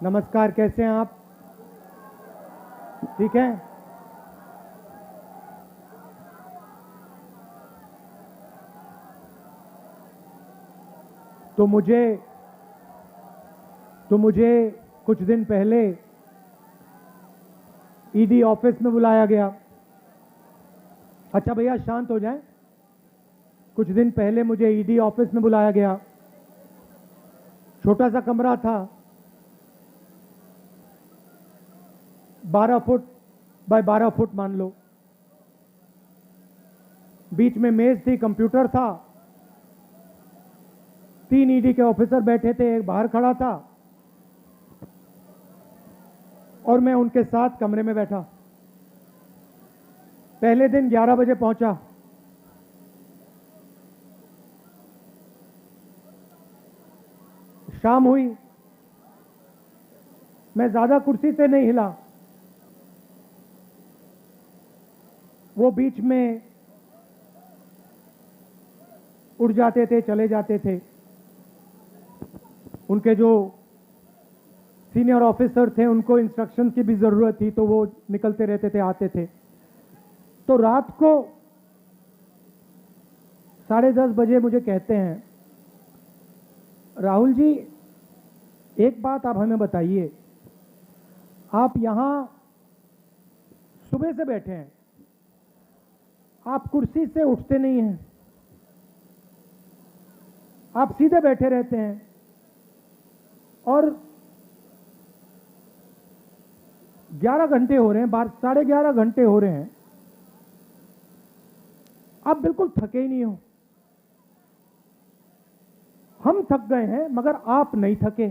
नमस्कार, कैसे हैं आप? ठीक है। तो मुझे कुछ दिन पहले ईडी ऑफिस में बुलाया गया। अच्छा भैया शांत हो जाएं। कुछ दिन पहले मुझे ईडी ऑफिस में बुलाया गया। छोटा सा कमरा था, 12 फुट बाय 12 फुट मान लो। बीच में मेज थी, कंप्यूटर था, 3 ईडी के ऑफिसर बैठे थे, एक बाहर खड़ा था और मैं उनके साथ कमरे में बैठा। पहले दिन 11 बजे पहुंचा। शाम हुई, मैं ज्यादा कुर्सी से नहीं हिला। वो बीच में उठ जाते थे, चले जाते थे। उनके जो सीनियर ऑफिसर थे उनको इंस्ट्रक्शन की भी जरूरत थी, तो वो निकलते रहते थे, आते थे। तो रात को 10:30 बजे मुझे कहते हैं, राहुल जी एक बात आप हमें बताइए, आप यहां सुबह से बैठे हैं, आप कुर्सी से उठते नहीं हैं, आप सीधे बैठे रहते हैं और 11 घंटे हो रहे हैं, 11:30 घंटे हो रहे हैं, आप बिल्कुल थके ही नहीं हो। हम थक गए हैं मगर आप नहीं थके।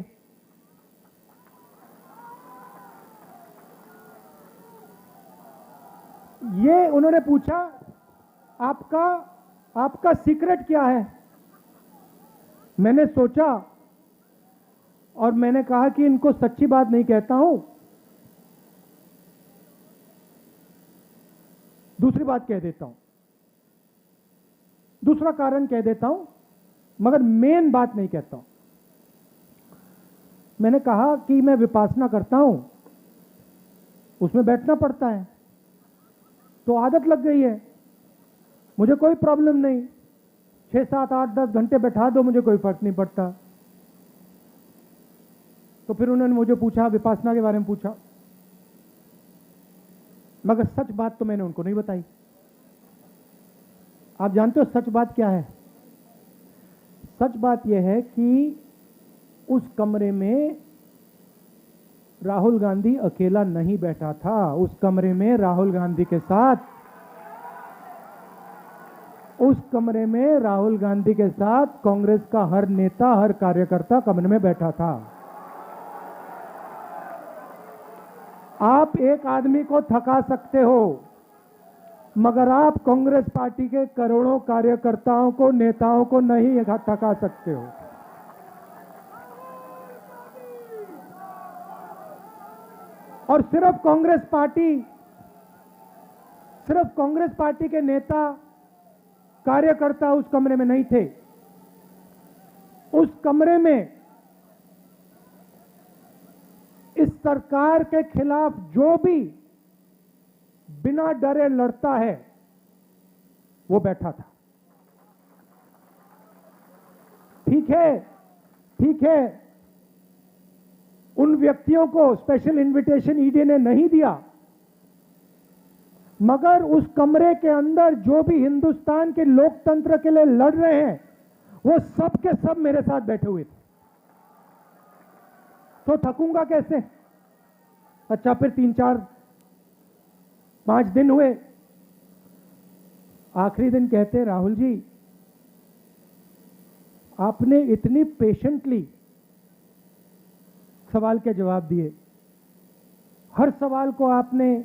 ये उन्होंने पूछा, आपका सीक्रेट क्या है? मैंने सोचा और मैंने कहा कि इनको सच्ची बात नहीं कहता हूं, दूसरी बात कह देता हूं, दूसरा कारण कह देता हूं, मगर मेन बात नहीं कहता हूं। मैंने कहा कि मैं विपासना करता हूं, उसमें बैठना पड़ता है, तो आदत लग गई है, मुझे कोई प्रॉब्लम नहीं, 6, 7, 8, 10 घंटे बैठा दो, मुझे कोई फर्क नहीं पड़ता। तो फिर उन्होंने मुझे पूछा, विपासना के बारे में पूछा, मगर सच बात तो मैंने उनको नहीं बताई। आप जानते हो सच बात क्या है? सच बात यह है कि उस कमरे में राहुल गांधी अकेला नहीं बैठा था। उस कमरे में राहुल गांधी के साथ कांग्रेस का हर नेता, हर कार्यकर्ता कमरे में बैठा था। आप एक आदमी को थका सकते हो, मगर आप कांग्रेस पार्टी के करोड़ों कार्यकर्ताओं को, नेताओं को नहीं थका सकते हो। और सिर्फ कांग्रेस पार्टी के नेता, कार्यकर्ता उस कमरे में नहीं थे। उस कमरे में इस सरकार के खिलाफ जो भी बिना डरे लड़ता है वो बैठा था। ठीक है, उन व्यक्तियों को स्पेशल इनविटेशन ईडी ने नहीं दिया, मगर उस कमरे के अंदर जो भी हिंदुस्तान के लोकतंत्र के लिए लड़ रहे हैं वो सब के सब मेरे साथ बैठे हुए थे। तो थकूंगा कैसे? अच्छा, फिर 3, 4, 5 दिन हुए। आखिरी दिन कहते, राहुल जी आपने इतनी पेशेंटली सवाल के जवाब दिए, हर सवाल को आपने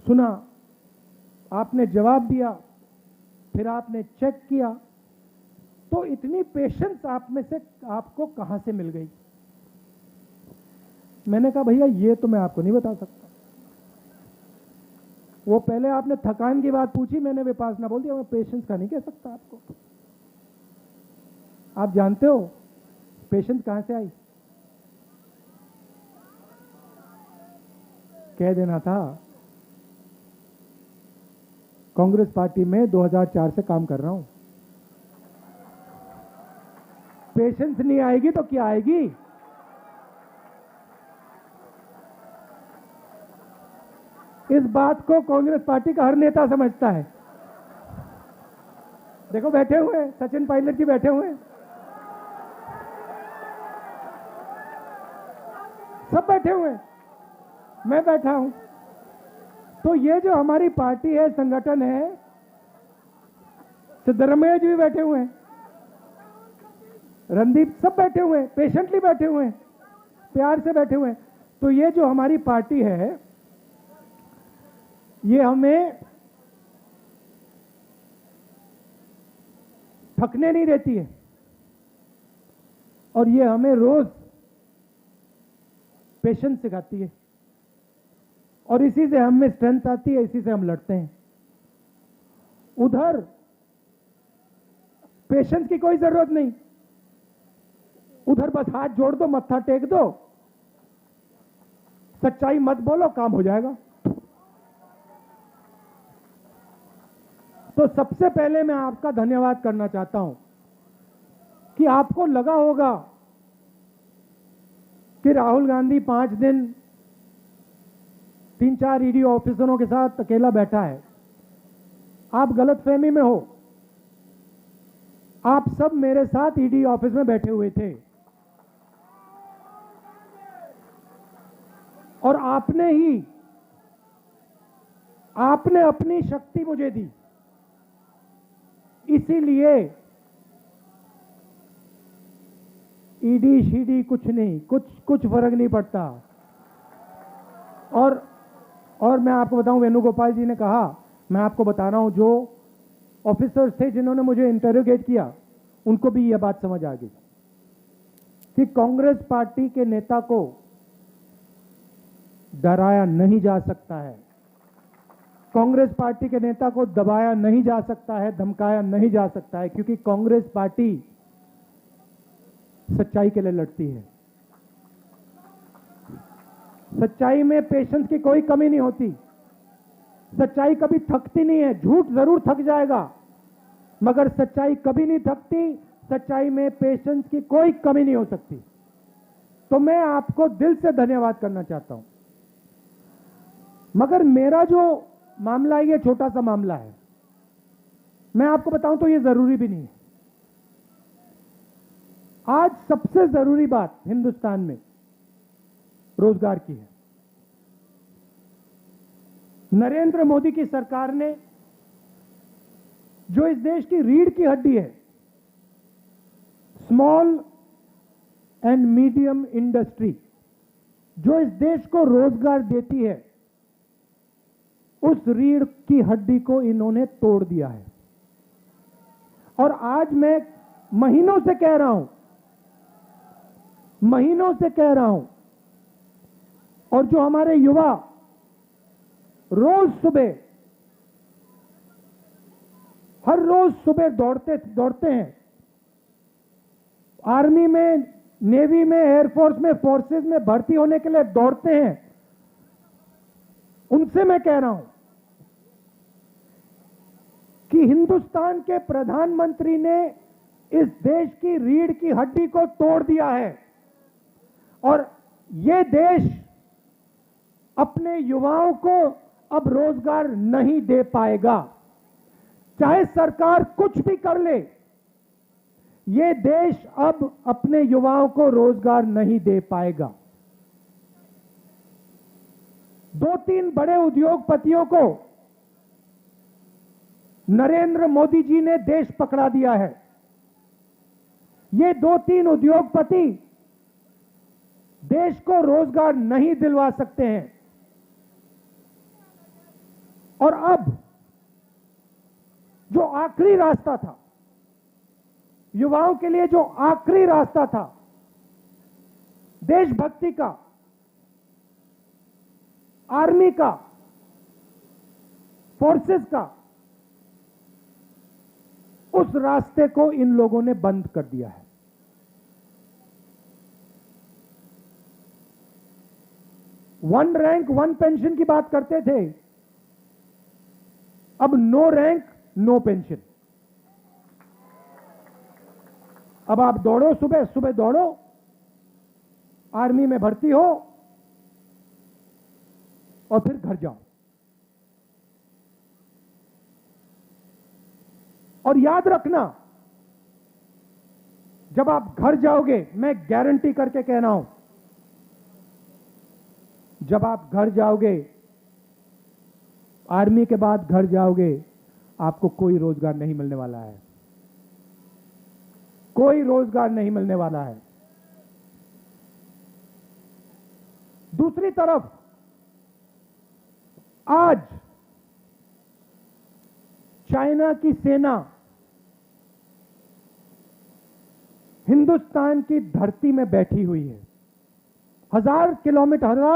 सुना, आपने जवाब दिया, फिर आपने चेक किया, तो इतनी पेशेंस आप में से आपको कहां से मिल गई? मैंने कहा भैया ये तो मैं आपको नहीं बता सकता। वो पहले आपने थकान की बात पूछी, मैंने विपासना बोल दिया, मैं पेशेंस का नहीं कह सकता आपको। आप जानते हो पेशेंस कहां से आई? कह देना था, कांग्रेस पार्टी में 2004 से काम कर रहा हूं। पेशेंस नहीं आएगी तो क्या आएगी? इस बात को कांग्रेस पार्टी का हर नेता समझता है। देखो बैठे हुए हैं, सचिन पायलट जी बैठे हुए हैं, सब बैठे हुए हैं, मैं बैठा हूं। तो ये जो हमारी पार्टी है, संगठन है, सिद्धरमैया जी भी बैठे हुए हैं, रणदीप, सब बैठे हुए हैं, पेशेंटली बैठे हुए हैं, प्यार से बैठे हुए हैं। तो ये जो हमारी पार्टी है, ये हमें थकने नहीं देती है और ये हमें रोज पेशेंस सिखाती है और इसी से हमें स्ट्रेंथ आती है, इसी से हम लड़ते हैं। उधर पेशेंस की कोई जरूरत नहीं, उधर बस हाथ जोड़ दो, मत्था टेक दो, सच्चाई मत बोलो, काम हो जाएगा। तो सबसे पहले मैं आपका धन्यवाद करना चाहता हूं कि आपको लगा होगा कि राहुल गांधी 5 दिन 3-4 ईडी ऑफिसरों के साथ अकेला बैठा है। आप गलतफहमी में हो, आप सब मेरे साथ ईडी ऑफिस में बैठे हुए थे और आपने अपनी शक्ति मुझे दी, इसीलिए ईडी शीडी कुछ नहीं, कुछ फर्क नहीं पड़ता। और मैं आपको बताऊं, वेणुगोपाल जी ने कहा, मैं आपको बता रहा हूं, जो ऑफिसर्स थे जिन्होंने मुझे इंटरोगेट किया, उनको भी यह बात समझ आ गई कि कांग्रेस पार्टी के नेता को डराया नहीं जा सकता है, कांग्रेस पार्टी के नेता को दबाया नहीं जा सकता है, धमकाया नहीं जा सकता है, क्योंकि कांग्रेस पार्टी सच्चाई के लिए लड़ती है। सच्चाई में पेशेंस की कोई कमी नहीं होती, सच्चाई कभी थकती नहीं है। झूठ जरूर थक जाएगा, मगर सच्चाई कभी नहीं थकती, सच्चाई में पेशेंस की कोई कमी नहीं हो सकती। तो मैं आपको दिल से धन्यवाद करना चाहता हूं। मगर मेरा जो मामला है, ये छोटा सा मामला है, मैं आपको बताऊं तो ये जरूरी भी नहीं है। आज सबसे जरूरी बात हिंदुस्तान में रोजगार की है। नरेंद्र मोदी की सरकार ने जो इस देश की रीढ़ की हड्डी है, स्मॉल एंड मीडियम इंडस्ट्री, जो इस देश को रोजगार देती है, उस रीढ़ की हड्डी को इन्होंने तोड़ दिया है। और आज मैं महीनों से कह रहा हूं, और जो हमारे युवा हर रोज सुबह दौड़ते हैं, आर्मी में, नेवी में, एयरफोर्स में, फोर्सेस में भर्ती होने के लिए दौड़ते हैं, उनसे मैं कह रहा हूं कि हिंदुस्तान के प्रधानमंत्री ने इस देश की रीढ़ की हड्डी को तोड़ दिया है और यह देश अपने युवाओं को अब रोजगार नहीं दे पाएगा। चाहे सरकार कुछ भी कर ले, यह देश अब अपने युवाओं को रोजगार नहीं दे पाएगा। 2-3 बड़े उद्योगपतियों को नरेंद्र मोदी जी ने देश पकड़ा दिया है। ये 2-3 उद्योगपति देश को रोजगार नहीं दिलवा सकते हैं। और अब जो आखिरी रास्ता था, युवाओं के लिए जो आखिरी रास्ता था देशभक्ति का, आर्मी का, फोर्सेस का, उस रास्ते को इन लोगों ने बंद कर दिया है। 1 रैंक 1 पेंशन की बात करते थे, अब नो रैंक नो पेंशन। अब आप दौड़ो, सुबह सुबह दौड़ो, आर्मी में भर्ती हो और फिर घर जाओ। और याद रखना, जब आप घर जाओगे, मैं गारंटी करके कह रहा हूं, जब आप घर जाओगे, आर्मी के बाद घर जाओगे, आपको कोई रोजगार नहीं मिलने वाला है, कोई रोजगार नहीं मिलने वाला है। दूसरी तरफ आज चाइना की सेना हिंदुस्तान की धरती में बैठी हुई है। 1000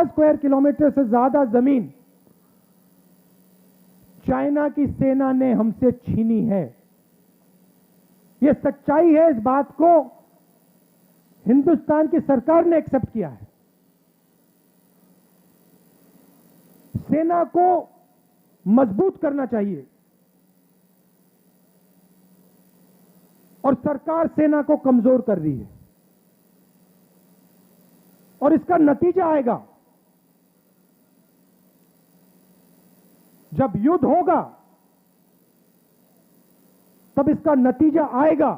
स्क्वायर किलोमीटर से ज्यादा जमीन चाइना की सेना ने हमसे छीनी है। यह सच्चाई है, इस बात को हिंदुस्तान की सरकार ने एक्सेप्ट किया है। सेना को मजबूत करना चाहिए और सरकार सेना को कमजोर कर रही है, और इसका नतीजा आएगा। जब युद्ध होगा तब इसका नतीजा आएगा।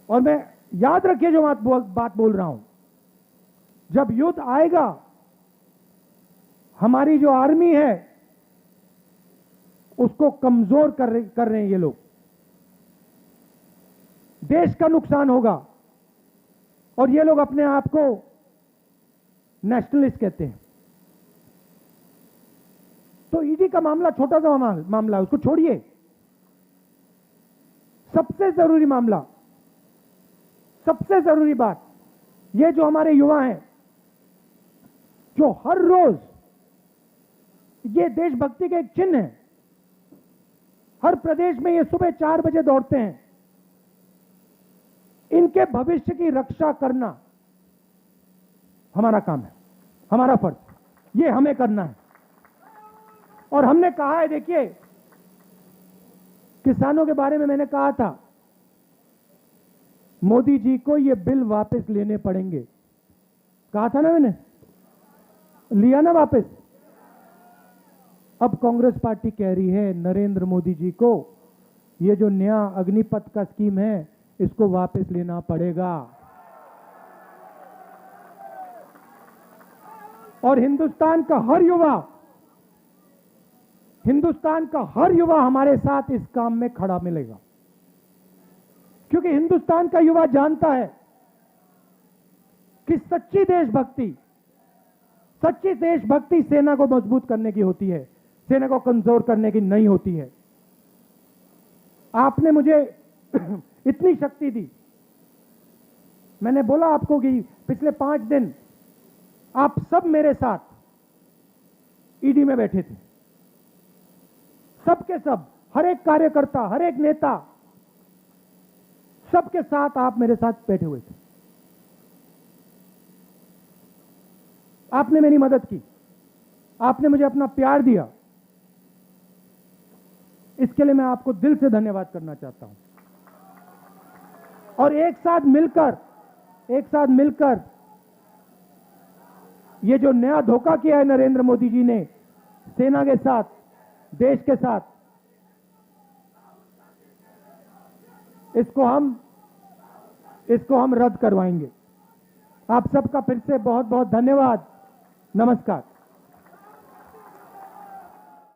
और मैं, याद रखिए जो बात बोल रहा हूं, जब युद्ध आएगा, हमारी जो आर्मी है उसको कमजोर कर रहे हैं ये लोग। देश का नुकसान होगा, और ये लोग अपने आप को नेशनलिस्ट कहते हैं। तो ईडी का मामला छोटा सा मामला है, उसको छोड़िए। सबसे जरूरी मामला, सबसे जरूरी बात, ये जो हमारे युवा हैं, जो हर रोज, ये देशभक्ति का एक चिन्ह है, हर प्रदेश में ये सुबह 4 बजे दौड़ते हैं, इनके भविष्य की रक्षा करना हमारा काम है, हमारा फर्ज, ये हमें करना है। और हमने कहा है, देखिए, किसानों के बारे में मैंने कहा था, मोदी जी को ये बिल वापस लेने पड़ेंगे, कहा था ना मैंने, लिया ना वापस। अब कांग्रेस पार्टी कह रही है नरेंद्र मोदी जी को ये जो नया अग्निपथ का स्कीम है, इसको वापस लेना पड़ेगा। और हिंदुस्तान का हर युवा हमारे साथ इस काम में खड़ा मिलेगा, क्योंकि हिंदुस्तान का युवा जानता है कि सच्ची देशभक्ति सेना को मजबूत करने की होती है, सेना को कमजोर करने की नहीं होती है। आपने मुझे इतनी शक्ति दी, मैंने बोला आपको कि पिछले 5 दिन आप सब मेरे साथ ईडी में बैठे थे, सबके सब, हर एक कार्यकर्ता, हर एक नेता, सबके साथ आप मेरे साथ बैठे हुए थे। आपने मेरी मदद की, आपने मुझे अपना प्यार दिया, इसके लिए मैं आपको दिल से धन्यवाद करना चाहता हूं। और एक साथ मिलकर ये जो नया धोखा किया है नरेंद्र मोदी जी ने सेना के साथ, देश के साथ, इसको हम रद्द करवाएंगे। आप सबका फिर से बहुत बहुत धन्यवाद। नमस्कार।